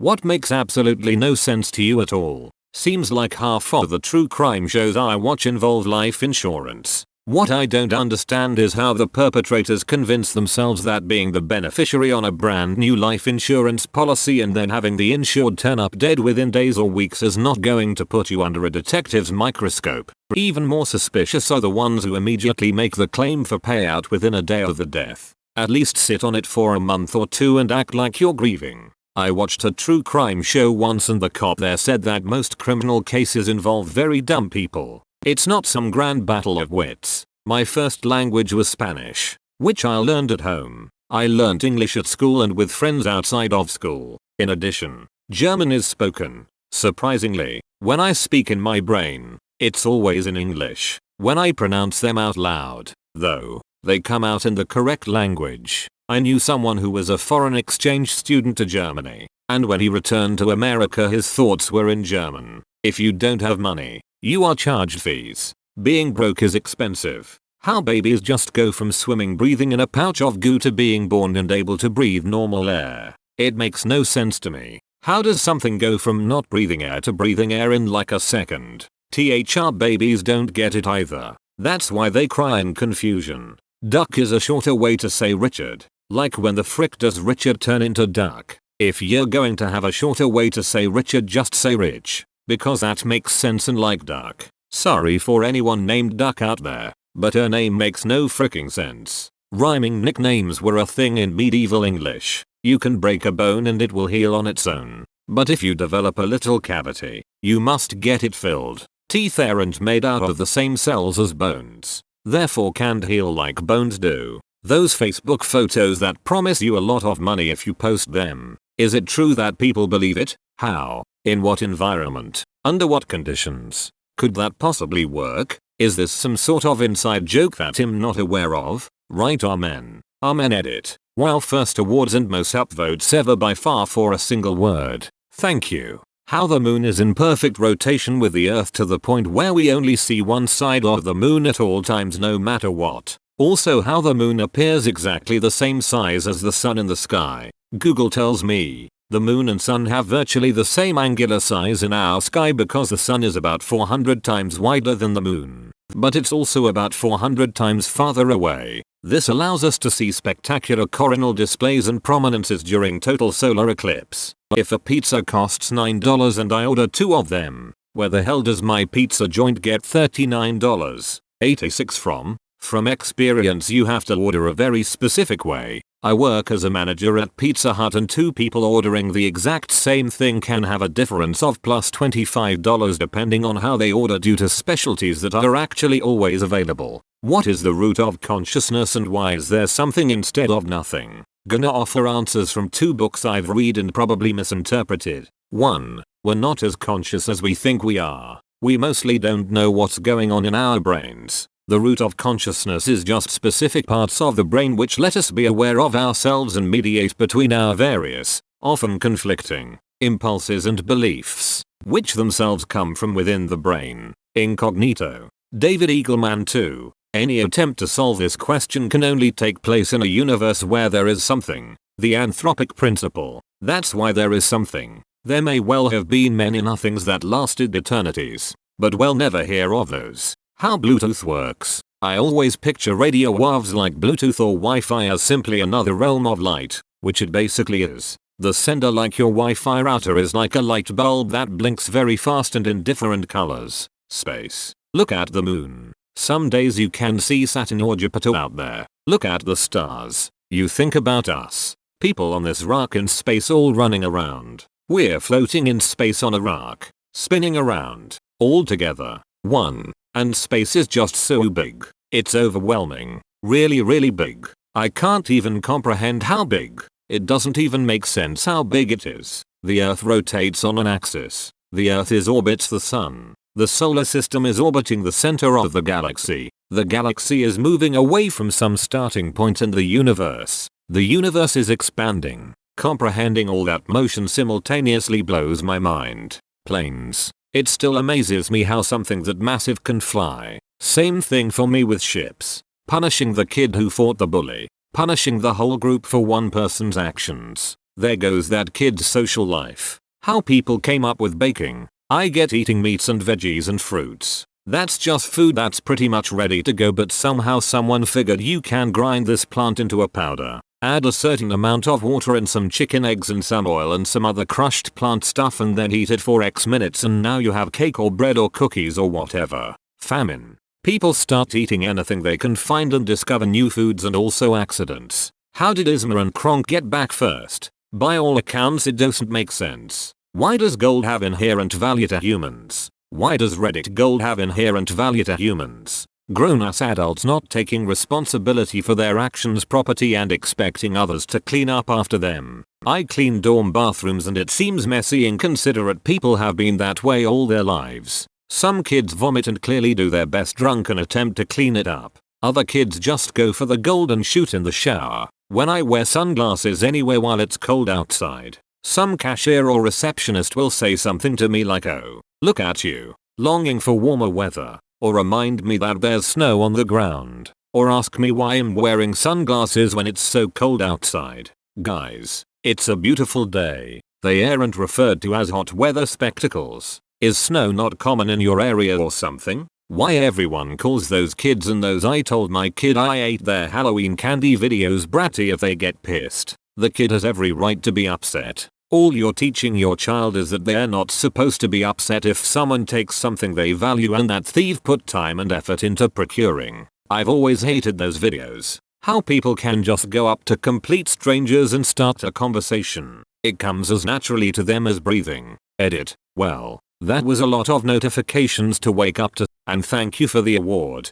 What makes absolutely no sense to you at all? Seems like half of the true crime shows I watch involve life insurance. What I don't understand is how the perpetrators convince themselves that being the beneficiary on a brand new life insurance policy and then having the insured turn up dead within days or weeks is not going to put you under a detective's microscope. Even more suspicious are the ones who immediately make the claim for payout within a day of the death. At least sit on it for a month or two and act like you're grieving. I watched a true crime show once and the cop there said that most criminal cases involve very dumb people. It's not some grand battle of wits. My first language was Spanish, which I learned at home. I learned English at school and with friends outside of school. In addition, German is spoken. Surprisingly, when I speak in my brain, it's always in English. When I pronounce them out loud, though, they come out in the correct language. I knew someone who was a foreign exchange student to Germany, and when he returned to America his thoughts were in German. If you don't have money, you are charged fees. Being broke is expensive. How babies just go from swimming breathing in a pouch of goo to being born and able to breathe normal air. It makes no sense to me. How does something go from not breathing air to breathing air in like a second? THR babies don't get it either. That's why they cry in confusion. Duck is a shorter way to say Richard. Like when the frick does Richard turn into duck? If you're going to have a shorter way to say Richard, just say Rich. Because that makes sense and like duck. Sorry for anyone named Duck out there, but her name makes no fricking sense. Rhyming nicknames were a thing in medieval English. You can break a bone and it will heal on its own. But if you develop a little cavity, you must get it filled. Teeth aren't made out of the same cells as bones. Therefore can't heal like bones do. Those Facebook photos that promise you a lot of money if you post them. Is it true that people believe it? How? In what environment? Under what conditions? Could that possibly work? Is this some sort of inside joke that I'm not aware of? Right, amen. Amen edit. Wow, first awards and most upvotes ever by far for a single word. Thank you. How the moon is in perfect rotation with the earth to the point where we only see one side of the moon at all times no matter what. Also how the moon appears exactly the same size as the sun in the sky. Google tells me the moon and sun have virtually the same angular size in our sky because the sun is about 400 times wider than the moon. But it's also about 400 times farther away. This allows us to see spectacular coronal displays and prominences during total solar eclipse. If a pizza costs $9 and I order 2 of them, where the hell does my pizza joint get $39.86 from? From experience you have to order a very specific way. I work as a manager at Pizza Hut and 2 people ordering the exact same thing can have a difference of plus $25 depending on how they order due to specialties that are actually always available. What is the root of consciousness and why is there something instead of nothing? Gonna offer answers from 2 books I've read and probably misinterpreted. 1. We're not as conscious as we think we are. We mostly don't know what's going on in our brains. The root of consciousness is just specific parts of the brain which let us be aware of ourselves and mediate between our various, often conflicting, impulses and beliefs, which themselves come from within the brain. Incognito. David Eagleman 2. Any attempt to solve this question can only take place in a universe where there is something. The anthropic principle. That's why there is something. There may well have been many nothings that lasted eternities, but we'll never hear of those. How Bluetooth works. I always picture radio waves like Bluetooth or Wi-Fi as simply another realm of light, which it basically is. The sender like your Wi-Fi router is like a light bulb that blinks very fast and in different colors. Space. Look at the moon. Some days you can see Saturn or Jupiter out there. Look at the stars. You think about us. People on this rock in space all running around. We're floating in space on a rock. Spinning around. All together. 1. And space is just so big. It's overwhelming. Really big. I can't even comprehend how big. It doesn't even make sense how big it is. The Earth rotates on an axis. The Earth orbits the sun. The solar system is orbiting the center of the galaxy. The galaxy is moving away from some starting point in the universe. The universe is expanding. Comprehending all that motion simultaneously blows my mind. Planes. It still amazes me how something that massive can fly. Same thing for me with ships. Punishing the kid who fought the bully. Punishing the whole group for one person's actions. There goes that kid's social life. How people came up with baking. I get eating meats and veggies and fruits. That's just food that's pretty much ready to go, but somehow someone figured you can grind this plant into a powder. Add a certain amount of water and some chicken eggs and some oil and some other crushed plant stuff and then heat it for X minutes and now you have cake or bread or cookies or whatever. Famine. People start eating anything they can find and discover new foods and also accidents. How did Isma and Kronk get back first? By all accounts it doesn't make sense. Why does gold have inherent value to humans? Why does Reddit gold have inherent value to humans? Grown-ass adults not taking responsibility for their actions property and expecting others to clean up after them. I clean dorm bathrooms and it seems messy. Inconsiderate people have been that way all their lives. Some kids vomit and clearly do their best drunk and attempt to clean it up. Other kids just go for the gold and shoot in the shower. When I wear sunglasses anyway while it's cold outside, some cashier or receptionist will say something to me like, "Oh, look at you, longing for warmer weather," or remind me that there's snow on the ground, or ask me why I'm wearing sunglasses when it's so cold outside. Guys, it's a beautiful day. They aren't referred to as hot weather spectacles. Is snow not common in your area or something? Why everyone calls those kids and those "I told my kid I ate their Halloween candy" videos bratty if they get pissed? The kid has every right to be upset. All you're teaching your child is that they're not supposed to be upset if someone takes something they value and that thief put time and effort into procuring. I've always hated those videos. How people can just go up to complete strangers and start a conversation. It comes as naturally to them as breathing. Edit. Well, that was a lot of notifications to wake up to, and thank you for the award.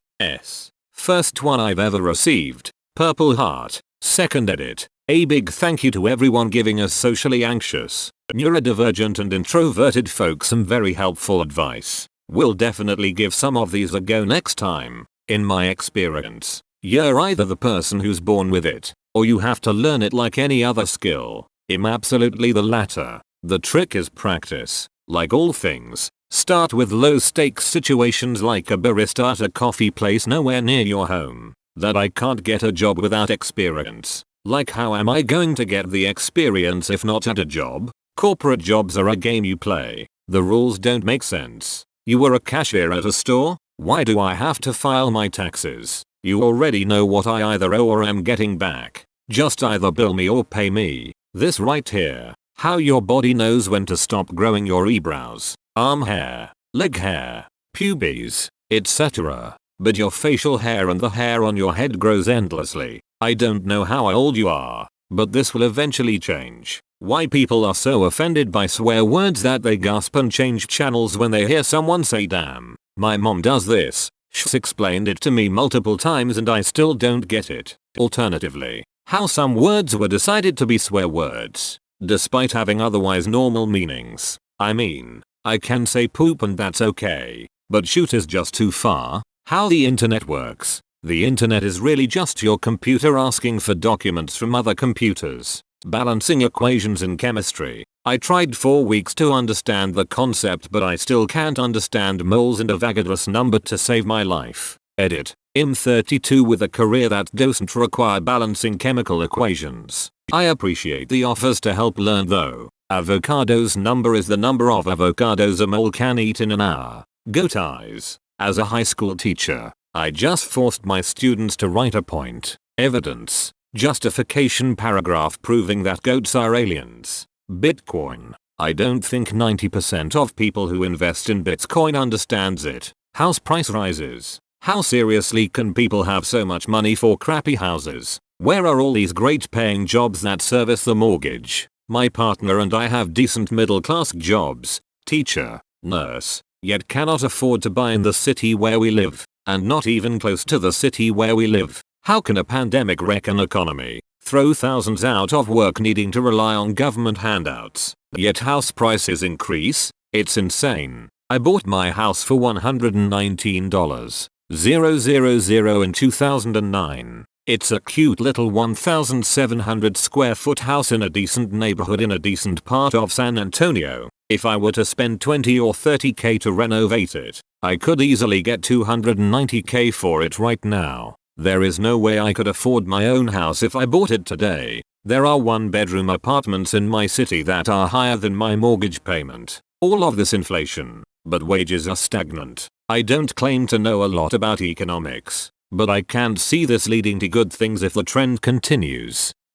First one I've ever received. Purple heart. Second edit. A big thank you to everyone giving us socially anxious, neurodivergent and introverted folks some very helpful advice. We'll definitely give some of these a go next time. In my experience, you're either the person who's born with it, or you have to learn it like any other skill. I'm absolutely the latter. The trick is practice. Like all things, start with low stakes situations like a barista at a coffee place nowhere near your home. That I can't get a job without experience. Like how am I going to get the experience if not at a job? Corporate jobs are a game you play. The rules don't make sense. You were a cashier at a store? Why do I have to file my taxes? You already know what I either owe or am getting back. Just either bill me or pay me. This right here. How your body knows when to stop growing your eyebrows, arm hair, leg hair, pubes, etc. But your facial hair and the hair on your head grows endlessly. I don't know how old you are, but this will eventually change. Why people are so offended by swear words that they gasp and change channels when they hear someone say damn. My mom does this. She's explained it to me multiple times and I still don't get it. Alternatively, how some words were decided to be swear words, despite having otherwise normal meanings. I mean, I can say poop and that's okay, but shoot is just too far. How the internet works. The internet is really just your computer asking for documents from other computers. Balancing equations in chemistry. I tried 4 weeks to understand the concept but I still can't understand moles and Avogadro's number to save my life. Edit. I'm 32 with a career that doesn't require balancing chemical equations. I appreciate the offers to help learn though. Avogadro's number is the number of avocados a mole can eat in an hour. Go Ties. As a high school teacher, I just forced my students to write a point, evidence, justification paragraph proving that goats are aliens. Bitcoin. I don't think 90% of people who invest in Bitcoin understands it. House price rises. How seriously can people have so much money for crappy houses? Where are all these great paying jobs that service the mortgage? My partner and I have decent middle class jobs, teacher, nurse, yet cannot afford to buy in the city where we live, and not even close to the city where we live. How can a pandemic wreck an economy, throw thousands out of work needing to rely on government handouts, yet house prices increase? It's insane. I bought my house for $119,000 in 2009. It's a cute little 1,700 square foot house in a decent neighborhood in a decent part of San Antonio. If I were to spend 20 or 30k to renovate it, I could easily get 290k for it right now. There is no way I could afford my own house if I bought it today. There are 1-bedroom apartments in my city that are higher than my mortgage payment. All of this inflation, but wages are stagnant. I don't claim to know a lot about economics, but I can't see this leading to good things if the trend continues.